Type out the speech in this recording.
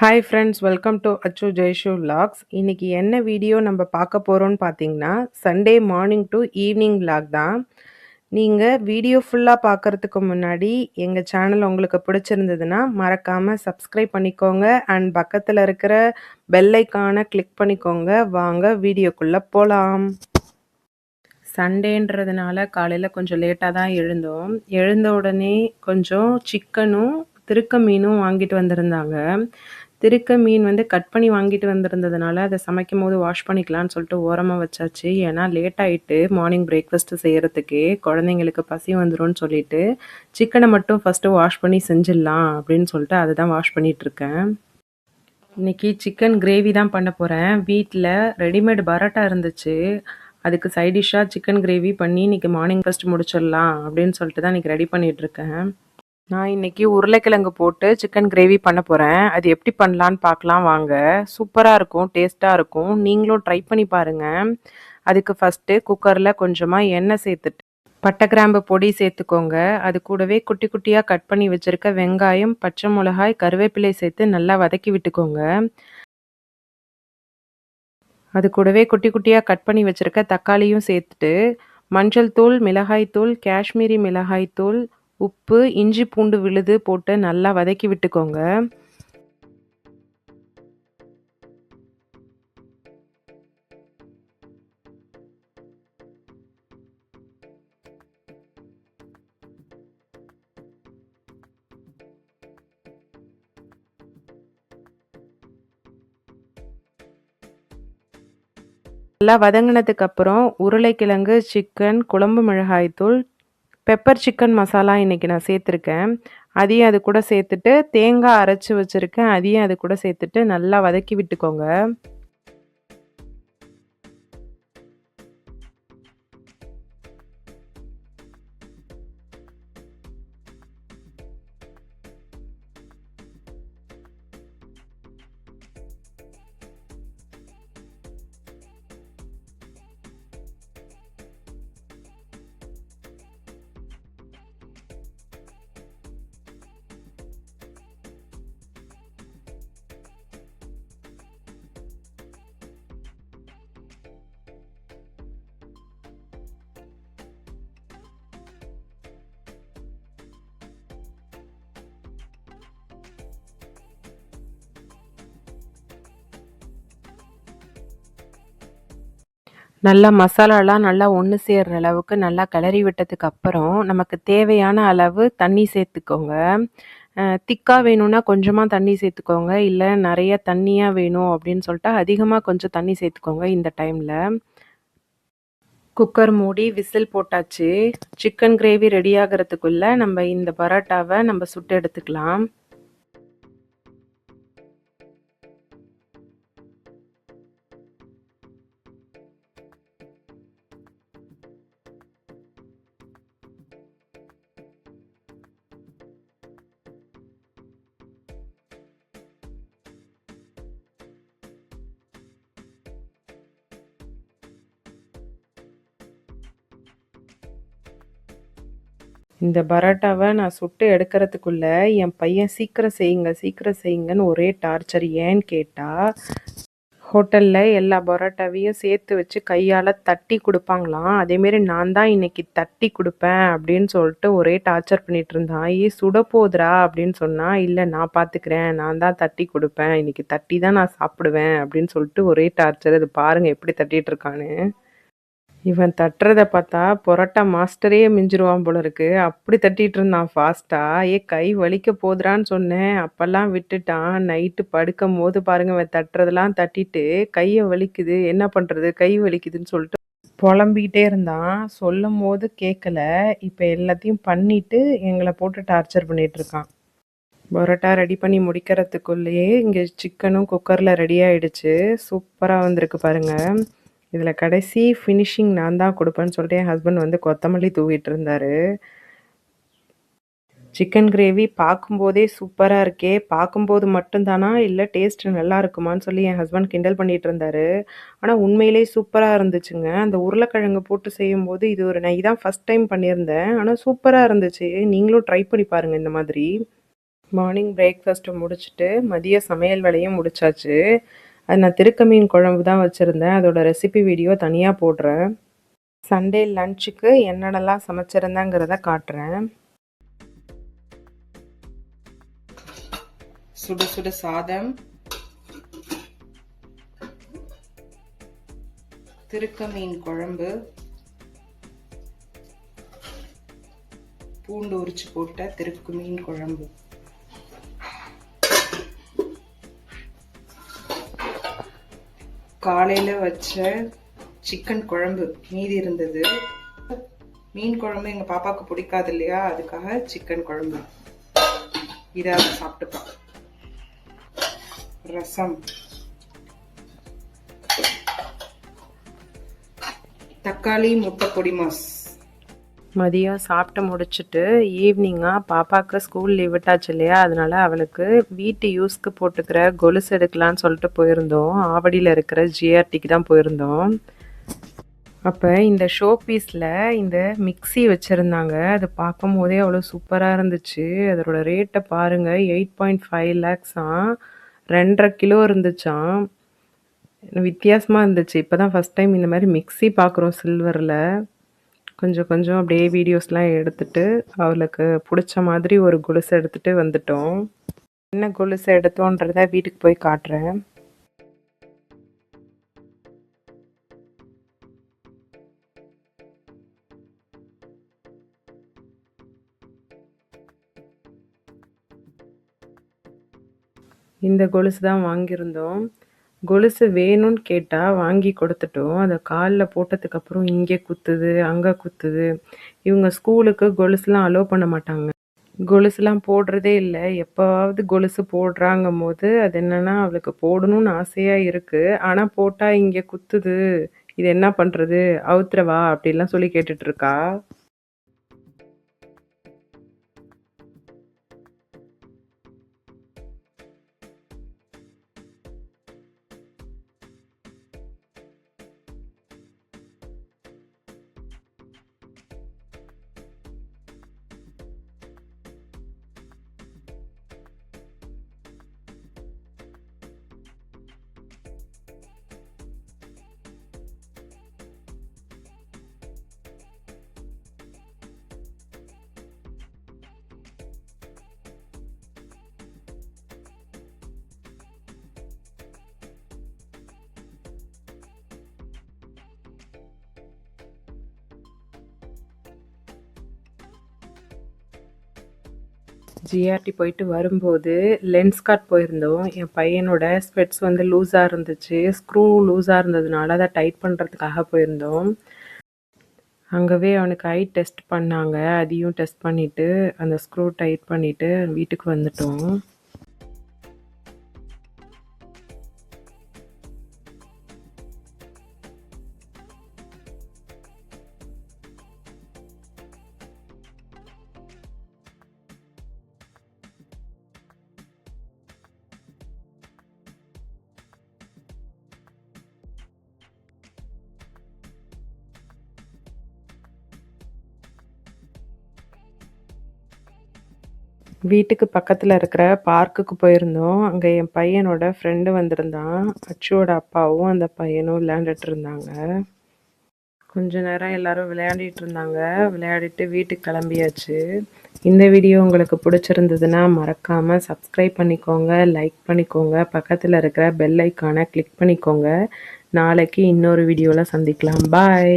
Hi friends, welcome to அச்சு Jaishu vlogs. இன்னைக்கு என்ன வீடியோ நம்ம பார்க்க போகிறோம்னு பார்த்தீங்கன்னா, Sunday morning to evening vlog தான். நீங்கள் வீடியோ ஃபுல்லாக பார்க்குறதுக்கு முன்னாடி எங்கள் சேனல் உங்களுக்கு பிடிச்சிருந்ததுன்னா மறக்காமல் சப்ஸ்கிரைப் பண்ணிக்கோங்க அண்ட் பக்கத்தில் இருக்கிற பெல் ஐக்கானை கிளிக் பண்ணிக்கோங்க. வாங்க வீடியோக்குள்ளே போகலாம். சண்டேன்றதுனால காலையில் கொஞ்சம் லேட்டாக தான் எழுந்தோம். எழுந்த உடனே கொஞ்சம் சிக்கனும் திருக்க மீனும் வாங்கிட்டு வந்திருந்தாங்க. திருக்க மீன் கட் பண்ணி வாங்கிட்டு வந்திருந்ததுனால அதை சமைக்கும் போது வாஷ் பண்ணிக்கலான்னு சொல்லிட்டு ஓரமாக வச்சாச்சு. ஏன்னா லேட் ஆகிட்டு மார்னிங் பிரேக்ஃபாஸ்ட்டு செய்கிறதுக்கே குழந்தைங்களுக்கு பசி வந்துடும் சொல்லிட்டு சிக்கனை மட்டும் ஃபஸ்ட்டு வாஷ் பண்ணி செஞ்சிடலாம் அப்படின்னு சொல்லிட்டு அதை தான் வாஷ் பண்ணிகிட்ருக்கேன். இன்றைக்கி சிக்கன் கிரேவி தான் பண்ண போகிறேன். வீட்டில் ரெடிமேட் பரோட்டா இருந்துச்சு. அதுக்கு சைட் டிஷ்ஷாக சிக்கன் கிரேவி பண்ணி இன்றைக்கி மார்னிங் ஃபஸ்ட்டு முடிச்சிடலாம் அப்படின்னு சொல்லிட்டு தான் இன்றைக்கி ரெடி பண்ணிகிட்ருக்கேன். நான் இன்றைக்கி உருளைக்கிழங்கு போட்டு சிக்கன் கிரேவி பண்ண போகிறேன். அது எப்படி பண்ணலான்னு பார்க்கலாம் வாங்க. சூப்பராக இருக்கும், டேஸ்ட்டாக இருக்கும். நீங்களும் ட்ரை பண்ணி பாருங்கள். அதுக்கு ஃபஸ்ட்டு குக்கரில் கொஞ்சமாக எண்ணெய் சேர்த்துட்டு பட்டை கிராம்பு பொடி சேர்த்துக்கோங்க. அது கூடவே குட்டி குட்டியாக கட் பண்ணி வச்சுருக்க வெங்காயம், பச்சை மிளகாய், கருவேப்பிலை சேர்த்து நல்லா வதக்கி விட்டுக்கோங்க. அது கூடவே குட்டி குட்டியாக கட் பண்ணி வச்சுருக்க தக்காளியும் சேர்த்துட்டு மஞ்சள் தூள், மிளகாய் தூள், காஷ்மீரி மிளகாய் தூள், உப்பு, இஞ்சி பூண்டு விழுது போட்டு நல்லா வதக்கி விட்டுக்கோங்க. நல்லா வதங்கினதுக்கு அப்புறம் உருளைக்கிழங்கு, சிக்கன், குழம்பு மிளகாய்த்தூள், பெப்பர் சிக்கன் மசாலா இன்றைக்கி நான் சேர்த்துருக்கேன். அதையும் அது கூட சேர்த்துட்டு தேங்காய் அரைச்சி வச்சுருக்கேன். அதையும் அது கூட சேர்த்துட்டு நல்லா வதக்கி விட்டுக்கோங்க. நல்லா மசாலாலாம் நல்லா ஒன்று சேர்கிற அளவுக்கு நல்லா கிளறி விட்டதுக்கு அப்புறம் நமக்கு தேவையான அளவு தண்ணி சேர்த்துக்கோங்க. திக்காக வேணும்னா கொஞ்சமாக தண்ணி சேர்த்துக்கோங்க. இல்லை நிறைய தண்ணியாக வேணும் அப்படின்னு சொல்லிட்டு அதிகமாக கொஞ்சம் தண்ணி சேர்த்துக்கோங்க. இந்த டைமில் குக்கர் மூடி விசில் போட்டாச்சு. சிக்கன் கிரேவி ரெடி ஆகிறதுக்குள்ளே நம்ம இந்த பரோட்டாவை நம்ம சுட்டு எடுத்துக்கலாம். இந்த பரோட்டாவை நான் சுட்டு எடுக்கிறதுக்குள்ளே என் பையன் சீக்கிரம் செய்யுங்க சீக்கிரம் செய்யுங்கன்னு ஒரே டார்ச்சர். ஏன்னு கேட்டால் ஹோட்டலில் எல்லா பரோட்டாவையும் சேர்த்து வச்சு கையால் தட்டி கொடுப்பாங்களாம். அதேமாரி நான் தான் இன்றைக்கி தட்டி கொடுப்பேன் அப்படின்னு சொல்லிட்டு ஒரே டார்ச்சர் பண்ணிகிட்டு இருந்தான். சுட போதுரா அப்படின்னு சொன்னால், இல்லை நான் பார்த்துக்கிறேன், நான் தான் தட்டி கொடுப்பேன், இன்றைக்கி தட்டி தான் நான் சாப்பிடுவேன் அப்படின்னு சொல்லிட்டு ஒரே டார்ச்சர். அது பாருங்கள் எப்படி தட்டிகிட்டு இருக்கான்னு. இவன் தட்டுறதை பார்த்தா பரோட்டா மாஸ்டரே மிஞ்சிருவான் போல இருக்கு. அப்படி தட்டிட்டு இருந்தான் ஃபாஸ்ட்டாக. கை வலிக்க போதுறான்னு சொன்னேன், அப்போல்லாம் விட்டுட்டான். நைட்டு படுக்கும் போது பாருங்கள் இவன் தட்டுறதெல்லாம் தட்டிட்டு கையை வலிக்குது, என்ன பண்ணுறது கை வலிக்குதுன்னு சொல்லிட்டு புலம்பிக்கிட்டே இருந்தான். சொல்லும் போது கேட்கல. இப்போ எல்லாத்தையும் பண்ணிவிட்டு எங்களை போட்டு டார்ச்சர் பண்ணிகிட்ருக்கான். பரோட்டா ரெடி பண்ணி முடிக்கிறதுக்குள்ளேயே இங்கே சிக்கனும் குக்கரில் ரெடி ஆகிடுச்சு. சூப்பராக வந்திருக்கு பாருங்கள். இதில் கடைசி ஃபினிஷிங் நான் தான் கொடுப்பேன்னு சொல்லிட்டு என் ஹஸ்பண்ட் கொத்தமல்லி தூவிட்டு இருந்தார். சிக்கன் கிரேவி பார்க்கும்போதே சூப்பராக இருக்கே, பார்க்கும்போது மட்டும்தானா இல்லை டேஸ்ட் நல்லா இருக்குமான்னு சொல்லி என் ஹஸ்பண்ட் கிண்டல் பண்ணிகிட்டு இருந்தார். ஆனால் உண்மையிலே சூப்பராக இருந்துச்சுங்க. அந்த உருளைக்கிழங்கு போட்டு செய்யும்போது நான் இதான் ஃபஸ்ட் டைம் பண்ணியிருந்தேன். ஆனால் சூப்பராக இருந்துச்சு. நீங்களும் ட்ரை பண்ணி பாருங்கள் இந்த மாதிரி. மார்னிங் பிரேக்ஃபாஸ்ட்டை முடிச்சுட்டு மதிய சமையல் வேலையும் முடிச்சாச்சு. அது நான் திருக்க மீன் குழம்பு தான் வச்சுருந்தேன். அதோட ரெசிபி வீடியோ தனியாக போடுறேன். சண்டே லஞ்சுக்கு என்னென்னலாம் சமைச்சிருந்தேங்கிறத காட்டுறேன். சுட சுட சாதம், திருக்க மீன் குழம்பு, பூண்டு உரிச்சு போட்ட திருக்க மீன் குழம்பு, காலையில் வச்ச சிக்கன் குழம்பு மீதி இருந்தது. மீன் குழம்பு எங்கள் பாப்பாவுக்கு பிடிக்காது இல்லையா, அதுக்காக சிக்கன் குழம்பு இதை சாப்பிட்டுப்பான். ரசம், தக்காளி முட்டை பொடி மாஸ். மதியம் சாப்பிட்டு முடிச்சுட்டு ஈவினிங்காக பாப்பாவுக்கு ஸ்கூல் லீவ் விட்டாச்சு இல்லையா, அதனால அவளுக்கு வீட்டு யூஸ்க்கு போட்டுக்கிற கொலுசு எடுக்கலான்னு சொல்லிட்டு போயிருந்தோம். ஆவடியில் இருக்கிற ஜிஆர்டிக்கு தான் போயிருந்தோம். அப்போ இந்த ஷோ பீஸில் இந்த மிக்ஸி வச்சுருந்தாங்க. அது பார்க்கும் போதே அவ்வளோ சூப்பராக இருந்துச்சு. அதோட ரேட்டை பாருங்கள், 8.5 lakhs-ஆம். 2.5 கிலோ இருந்துச்சாம். வித்தியாசமாக இருந்துச்சு. இப்போ தான் ஃபஸ்ட் டைம் இந்த மாதிரி மிக்ஸி பார்க்குறோம் சில்வரில். கொஞ்சம் கொஞ்சம் அப்படியே வீடியோஸ்லாம் எடுத்துகிட்டு அவளுக்கு பிடிச்ச மாதிரி ஒரு கொலுசு எடுத்துகிட்டு வந்துட்டோம். என்ன கொலுசு எடுத்தோன்றதை வீட்டுக்கு போய் காட்டுறேன். இந்த கொலுசு தான் வாங்கியிருந்தோம். கொலுசு வேணும்னு கேட்டால் வாங்கி கொடுத்துட்டோம். அதை காலில் போட்டதுக்கப்புறம் இங்கே குத்துது, அங்கே குத்துது. இவங்க ஸ்கூலுக்கு கொலுசுலாம் அலோவ் பண்ண மாட்டாங்க. கொலுசுலாம் போடுறதே இல்லை. எப்போவாவது கொலுசு போடுறாங்கும் போது அது என்னென்னா அவளுக்கு போடணும்னு ஆசையாக இருக்குது. ஆனால் போட்டால் இங்கே குத்துது, இது என்ன பண்ணுறது, அவுத்துறவா அப்படிலாம் சொல்லி கேட்டுட்ருக்கா. ஜிஆர்டி போயிட்டு வரும்போது லென்ஸ்கார்ட் போயிருந்தோம். என் பையனோட ஸ்பெட்ஸ் வந்து லூஸாக இருந்துச்சு. ஸ்க்ரூ லூஸாக இருந்ததுனால அதை டைட் பண்ணுறதுக்காக போயிருந்தோம். அங்கவே அவனுக்கு ஐ டெஸ்ட் பண்ணாங்க. அதையும் டெஸ்ட் பண்ணிவிட்டு அந்த ஸ்க்ரூ டைட் பண்ணிவிட்டு வீட்டுக்கு வந்துட்டோம். வீட்டுக்கு பக்கத்தில் இருக்கிற பார்க்குக்கு போயிருந்தோம். அங்கே என் பையனோட ஃப்ரெண்டு வந்திருந்தான். அச்சுவோட அப்பாவும் அந்த பையனும் விளையாண்டுட்டு இருந்தாங்க. கொஞ்ச நேரம் எல்லாரும் விளையாடிட்டு இருந்தாங்க. விளையாடிட்டு வீட்டுக்கு கிளம்பியாச்சு. இந்த வீடியோ உங்களுக்கு பிடிச்சிருந்ததுன்னா மறக்காமல் சப்ஸ்கிரைப் பண்ணிக்கோங்க, லைக் பண்ணிக்கோங்க, பக்கத்தில் இருக்கிற பெல் ஐக்கானை கிளிக் பண்ணிக்கோங்க. நாளைக்கு இன்னொரு வீடியோவில் சந்திக்கலாம். பாய்.